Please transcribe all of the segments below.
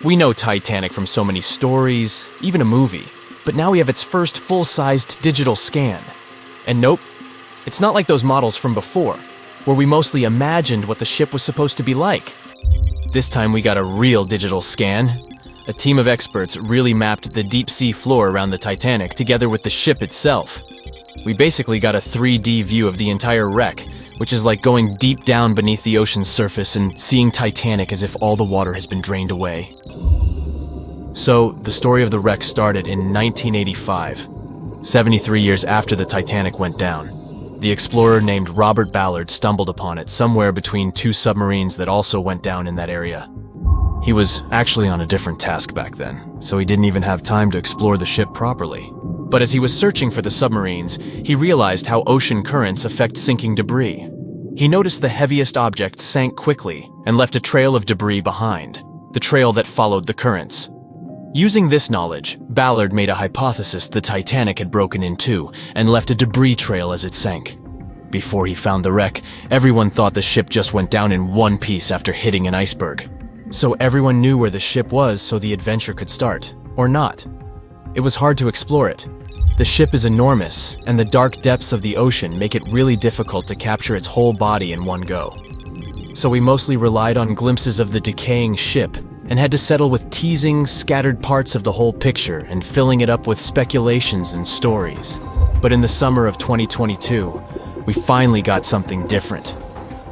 We know Titanic from so many stories, even a movie, but now we have its first full-sized digital scan. And nope, it's not like those models from before, where we mostly imagined what the ship was supposed to be like. This time we got a real digital scan. A team of experts really mapped the deep-sea floor around the Titanic together with the ship itself. We basically got a 3D view of the entire wreck, which is like going deep down beneath the ocean's surface and seeing Titanic as if all the water has been drained away. So, the story of the wreck started in 1985, 73 years after the Titanic went down. The explorer named Robert Ballard stumbled upon it somewhere between two submarines that also went down in that area. He was actually on a different task back then, so he didn't even have time to explore the ship properly. But as he was searching for the submarines, he realized how ocean currents affect sinking debris. He noticed the heaviest object sank quickly and left a trail of debris behind, the trail that followed the currents. Using this knowledge, Ballard made a hypothesis the Titanic had broken in two and left a debris trail as it sank. Before he found the wreck, everyone thought the ship just went down in one piece after hitting an iceberg. So everyone knew where the ship was so the adventure could start, or not. It was hard to explore it. The ship is enormous, and the dark depths of the ocean make it really difficult to capture its whole body in one go. So we mostly relied on glimpses of the decaying ship, and had to settle with teasing scattered parts of the whole picture and filling it up with speculations and stories. But in the summer of 2022, we finally got something different.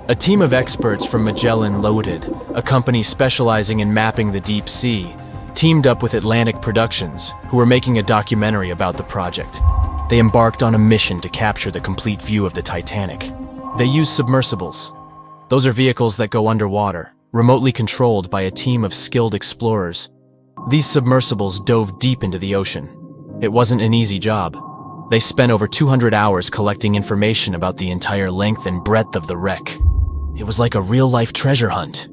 A team of experts from Magellan Loaded, a company specializing in mapping the deep sea, teamed up with Atlantic Productions, who were making a documentary about the project. They embarked on a mission to capture the complete view of the Titanic. They used submersibles. Those are vehicles that go underwater, remotely controlled by a team of skilled explorers. These submersibles dove deep into the ocean. It wasn't an easy job. They spent over 200 hours collecting information about the entire length and breadth of the wreck. It was like a real-life treasure hunt.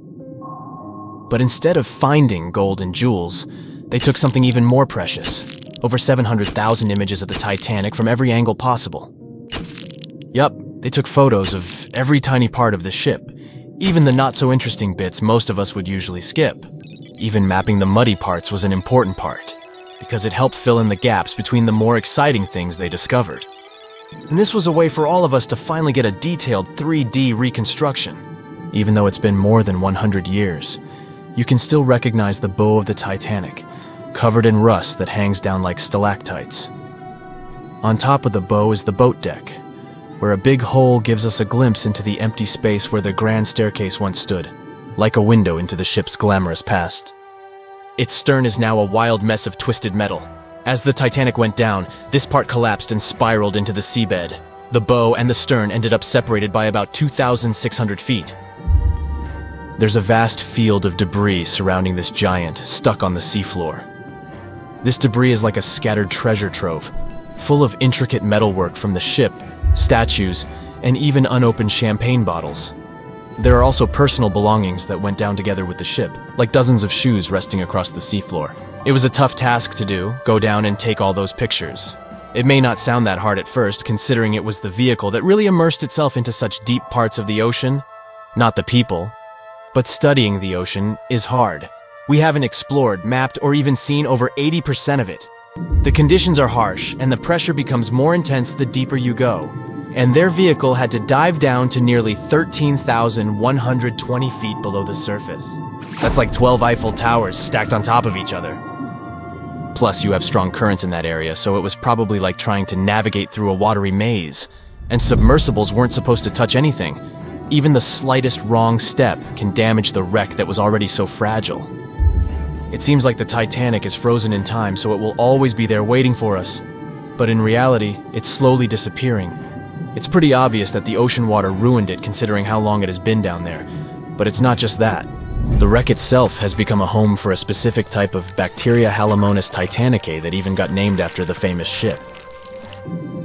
But instead of finding gold and jewels, they took something even more precious. Over 700,000 images of the Titanic from every angle possible. Yup, they took photos of every tiny part of the ship, even the not-so-interesting bits most of us would usually skip. Even mapping the muddy parts was an important part, because it helped fill in the gaps between the more exciting things they discovered. And this was a way for all of us to finally get a detailed 3D reconstruction. Even though it's been more than 100 years, you can still recognize the bow of the Titanic, covered in rust that hangs down like stalactites. On top of the bow is the boat deck, where a big hole gives us a glimpse into the empty space where the grand staircase once stood, like a window into the ship's glamorous past. Its stern is now a wild mess of twisted metal. As the Titanic went down, this part collapsed and spiraled into the seabed. The bow and the stern ended up separated by about 2,600 feet. There's a vast field of debris surrounding this giant, stuck on the seafloor. This debris is like a scattered treasure trove, full of intricate metalwork from the ship, statues, and even unopened champagne bottles. There are also personal belongings that went down together with the ship, like dozens of shoes resting across the seafloor. It was a tough task to do, go down and take all those pictures. It may not sound that hard at first, considering it was the vehicle that really immersed itself into such deep parts of the ocean, not the people. But studying the ocean is hard. We haven't explored, mapped, or even seen over 80% of it. The conditions are harsh, and the pressure becomes more intense the deeper you go. And their vehicle had to dive down to nearly 13,120 feet below the surface. That's like 12 Eiffel Towers stacked on top of each other. Plus, you have strong currents in that area, so it was probably like trying to navigate through a watery maze. And submersibles weren't supposed to touch anything. Even the slightest wrong step can damage the wreck that was already so fragile. It seems like the Titanic is frozen in time, so it will always be there waiting for us. But in reality, it's slowly disappearing. It's pretty obvious that the ocean water ruined it considering how long it has been down there. But it's not just that. The wreck itself has become a home for a specific type of Bacteria halomonas titanicae that even got named after the famous ship.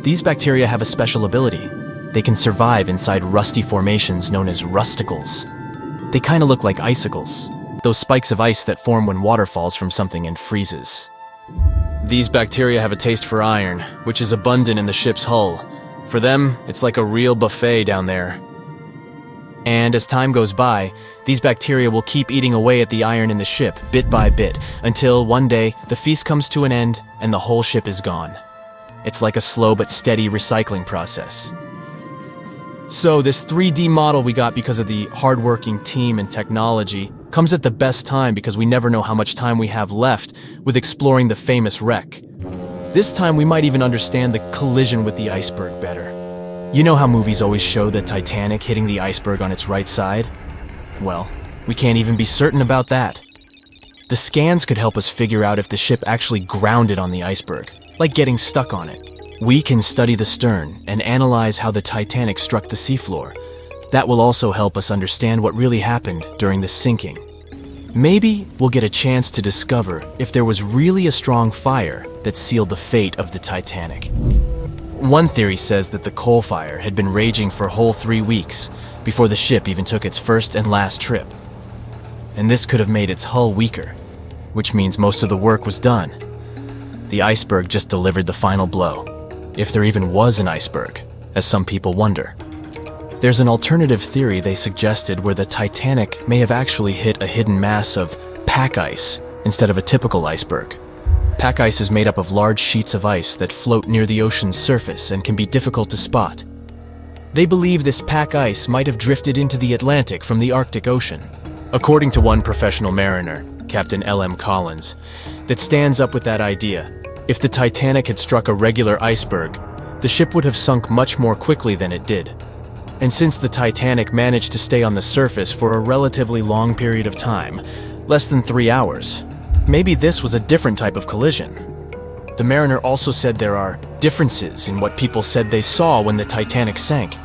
These bacteria have a special ability. They can survive inside rusty formations known as rusticles. They kind of look like icicles, those spikes of ice that form when water falls from something and freezes. These bacteria have a taste for iron, which is abundant in the ship's hull. For them, it's like a real buffet down there. And as time goes by, These bacteria will keep eating away at the iron in the ship, bit by bit, until one day the feast comes to an end and the whole ship is gone. It's like a slow but steady recycling process. So this 3D model we got because of the hardworking team and technology comes at the best time because we never know how much time we have left with exploring the famous wreck. This time we might even understand the collision with the iceberg better. You know how movies always show the Titanic hitting the iceberg on its right side? Well, we can't even be certain about that. The scans could help us figure out if the ship actually grounded on the iceberg, like getting stuck on it. We can study the stern and analyze how the Titanic struck the seafloor. That will also help us understand what really happened during the sinking. Maybe we'll get a chance to discover if there was really a strong fire that sealed the fate of the Titanic. One theory says that the coal fire had been raging for a whole 3 weeks before the ship even took its first and last trip. And this could have made its hull weaker, which means most of the work was done. The iceberg just delivered the final blow, if there even was an iceberg, as some people wonder. There's an alternative theory they suggested where the Titanic may have actually hit a hidden mass of pack ice instead of a typical iceberg. Pack ice is made up of large sheets of ice that float near the ocean's surface and can be difficult to spot. They believe this pack ice might have drifted into the Atlantic from the Arctic Ocean. According to one professional mariner, Captain L.M. Collins, that stands up with that idea. If the Titanic had struck a regular iceberg, the ship would have sunk much more quickly than it did. And since the Titanic managed to stay on the surface for a relatively long period of time, less than 3 hours, maybe this was a different type of collision. The mariner also said there are differences in what people said they saw when the Titanic sank.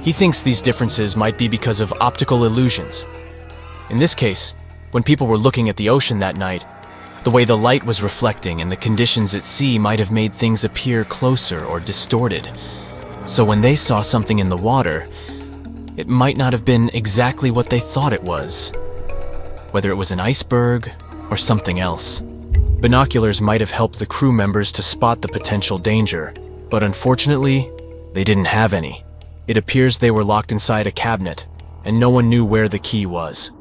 He thinks these differences might be because of optical illusions. In this case, when people were looking at the ocean that night, the way the light was reflecting and the conditions at sea might have made things appear closer or distorted. So when they saw something in the water, it might not have been exactly what they thought it was. Whether it was an iceberg or something else. Binoculars might have helped the crew members to spot the potential danger, but unfortunately, they didn't have any. It appears they were locked inside a cabinet, and no one knew where the key was.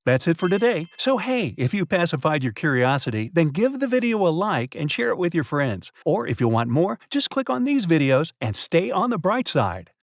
That's it for today. So hey, if you pacified your curiosity, then give the video a like and share it with your friends. Or if you want more, just click on these videos and stay on the bright side.